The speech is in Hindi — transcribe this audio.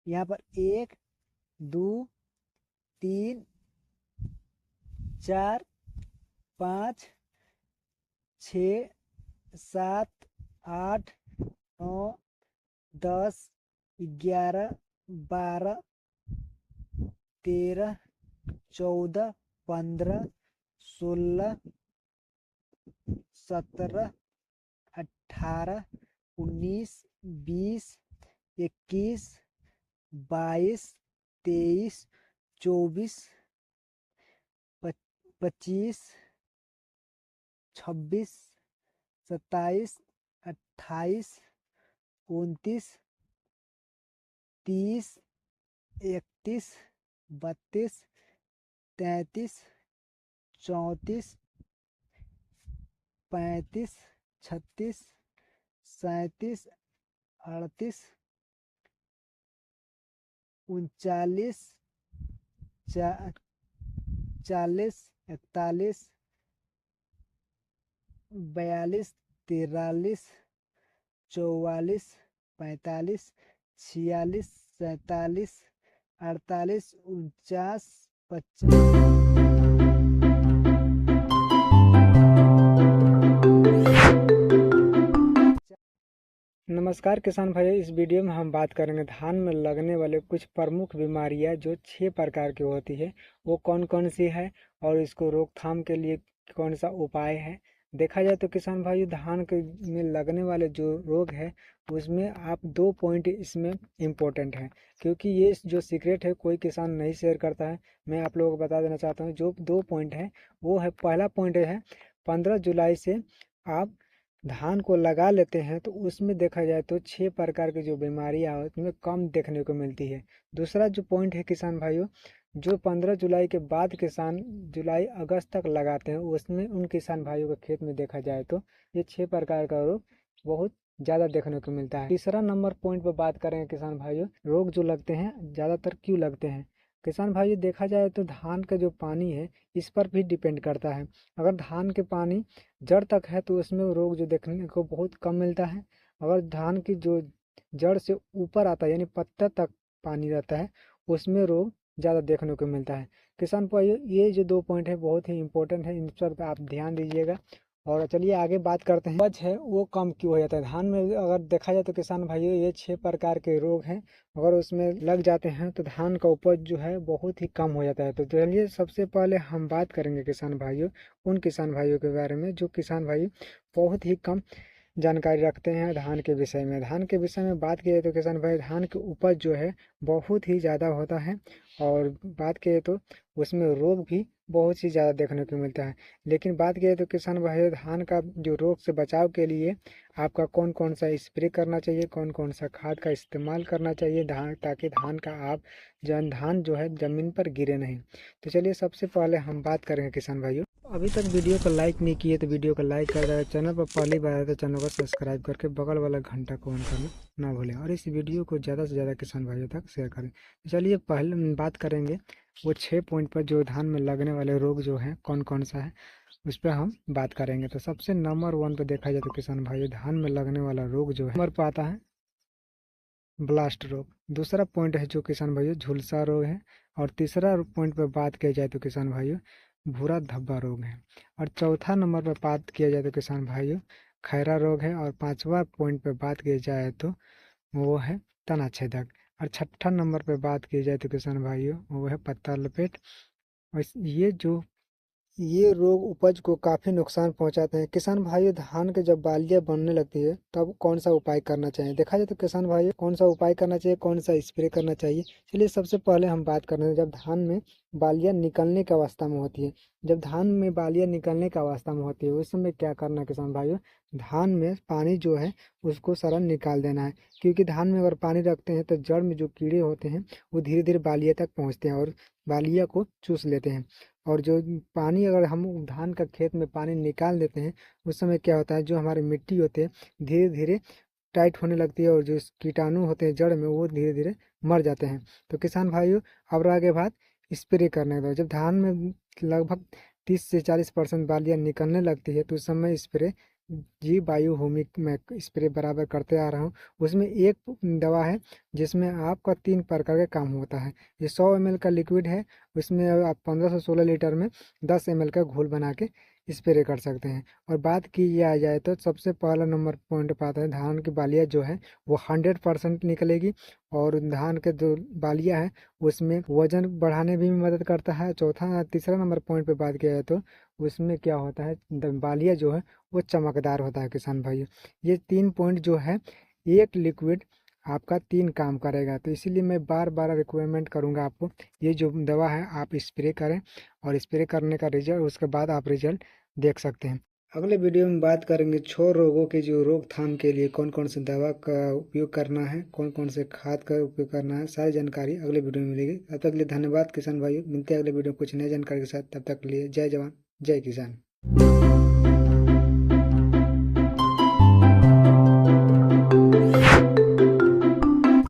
यहाँ पर 1 2 3 4 5 6 7 8 9 10 11 12 13 14 15 16 17 18 19 20 21 22 23 24 25 26 27 28 29 30 31 32 33 34 35 36 37 38 39 40 41 42 43 44 45 46 47 48 49 50। नमस्कार किसान भाई, इस वीडियो में हम बात करेंगे धान में लगने वाले कुछ प्रमुख बीमारियां जो 6 प्रकार की होती है, वो कौन कौन सी है और इसको रोकथाम के लिए कौन सा उपाय है। देखा जाए तो किसान भाई, धान के में लगने वाले जो रोग है उसमें आप 2 पॉइंट इसमें इम्पोर्टेंट है, क्योंकि ये जो सीक्रेट है कोई किसान नहीं शेयर करता है। मैं आप लोगों को बता देना चाहता हूँ। जो 2 पॉइंट है वो है, पहला पॉइंट है 15 जुलाई से आप धान को लगा लेते हैं तो उसमें देखा जाए तो 6 प्रकार की जो बीमारियां उसमें कम देखने को मिलती है। दूसरा जो पॉइंट है किसान भाइयों, जो 15 जुलाई के बाद किसान जुलाई अगस्त तक लगाते हैं उसमें उन किसान भाइयों के खेत में देखा जाए तो ये 6 प्रकार का रोग बहुत ज़्यादा देखने को मिलता है। तीसरा नंबर पॉइंट पर बात करेंगे किसान भाइयों, रोग जो लगते हैं ज़्यादातर क्यों लगते हैं। किसान भाइयों देखा जाए तो धान का जो पानी है इस पर भी डिपेंड करता है। अगर धान के पानी जड़ तक है तो उसमें रोग जो देखने को बहुत कम मिलता है। अगर धान की जो जड़ से ऊपर आता है यानी पत्ता तक पानी रहता है उसमें रोग ज़्यादा देखने को मिलता है। किसान भाइयों ये जो 2 पॉइंट है बहुत ही इंपॉर्टेंट है, इन पर आप ध्यान दीजिएगा। और चलिए आगे बात करते हैं, उपज है वो कम क्यों हो जाता है धान में। अगर देखा जाए तो किसान भाइयों ये 6 प्रकार के रोग हैं, अगर उसमें लग जाते हैं तो धान का उपज जो है बहुत ही कम हो जाता है। तो चलिए सबसे पहले हम बात करेंगे किसान भाइयों उन किसान भाइयों के बारे में जो किसान भाई बहुत ही कम जानकारी रखते हैं धान के विषय में। धान के विषय में बात किए तो किसान भाई धान की उपज जो है बहुत ही ज़्यादा होता है, और बात किए तो उसमें रोग भी बहुत ही ज़्यादा देखने को मिलता है। लेकिन बात किए तो किसान भाई धान का जो रोग से बचाव के लिए आपका कौन कौन सा स्प्रे करना चाहिए, कौन कौन सा खाद का इस्तेमाल करना चाहिए धान, ताकि धान का आप धान जो है ज़मीन पर गिरे नहीं। तो चलिए सबसे पहले हम बात करेंगे किसान भाइयों, अभी तक वीडियो को लाइक नहीं किए तो वीडियो को लाइक कर दें, चैनल पर पहली बार आए तो चैनल को सब्सक्राइब करके बगल वाला घंटा को ऑन करना ना भूलें, और इस वीडियो को ज़्यादा से ज़्यादा किसान भाइयों तक शेयर करें। चलिए पहले बात करेंगे वो 6 पॉइंट पर जो धान में लगने वाले रोग जो हैं कौन कौन सा है उस पर हम बात करेंगे। तो सबसे नंबर 1 पे देखा जाए तो किसान भाइयों धान में लगने वाला रोग जो है नंबर पर आता है ब्लास्ट रोग। दूसरा पॉइंट है जो किसान भाइयों झुलसा रोग है। और तीसरा पॉइंट पर बात किया जाए तो किसान भाइयों भूरा धब्बा रोग है। और चौथा नंबर पर बात किया जाए तो किसान भाइयों खैरा रोग है। और 5वां पॉइंट पर बात की जाए तो वो है तना छेदक। और छठा नंबर पर बात की जाए तो किसान भाइयों वो है पत्ता लपेट। और ये रोग उपज को काफ़ी नुकसान पहुंचाते हैं। किसान भाइयों धान के जब बालियां बनने लगती है तब कौन सा उपाय करना चाहिए। देखा जाए तो किसान भाइयों कौन सा उपाय करना चाहिए, कौन सा स्प्रे करना चाहिए। चलिए सबसे पहले हम बात करते हैं जब धान में बालियां निकलने की अवस्था में होती है। जब धान में बालियां निकलने की अवस्था में होती है उस समय क्या करना है किसान भाइयों, धान में पानी जो है उसको सारा निकाल देना है। क्योंकि धान में अगर पानी रखते हैं तो जड़ में जो कीड़े होते हैं वो धीरे धीरे बालिया तक पहुँचते हैं और बालिया को चूस लेते हैं। और जो पानी अगर हम धान का खेत में पानी निकाल देते हैं उस समय क्या होता है, जो हमारी मिट्टी होती है धीरे धीरे टाइट होने लगती है और जो कीटाणु होते हैं जड़ में वो धीरे धीरे मर जाते हैं। तो किसान भाइयों अब आगे बात स्प्रे करने का। जब धान में लगभग 30 से 40% बालियाँ निकलने लगती है तो उस समय स्प्रे जी बायो होमिक मैं स्प्रे बराबर करते आ रहा हूँ। उसमें एक दवा है जिसमें आपका 3 प्रकार का काम होता है। ये 100 ml का लिक्विड है। उसमें आप 15 से 16 लीटर में 10 ml का घोल बना के स्प्रे कर सकते हैं। और बात की जाए तो सबसे पहला नंबर पॉइंट पे आता है, धान की बालियाँ जो है वो 100% निकलेगी। और धान के जो बालियाँ है उसमें वजन बढ़ाने भी मदद करता है। चौथा तीसरा नंबर पॉइंट पे बात किया जाए तो उसमें क्या होता है, बालियाँ जो है वो चमकदार होता है किसान भाइयों। ये 3 पॉइंट जो है, एक लिक्विड आपका 3 काम करेगा। तो इसीलिए मैं बार बार रिक्वायरमेंट करूंगा आपको, ये जो दवा है आप स्प्रे करें। और स्प्रे करने का रिजल्ट, उसके बाद आप रिजल्ट देख सकते हैं। अगले वीडियो में बात करेंगे छोर रोगों के जो रोकथाम के लिए कौन कौन से दवा का उपयोग करना है, कौन कौन से खाद का उपयोग करना है। सारी जानकारी अगले वीडियो में मिलेगी। तब तक के लिए धन्यवाद किसान भाइयों। मिलते हैं अगले वीडियो में कुछ नई जानकारी के साथ। तब तक के लिए जय जवान जय किसान।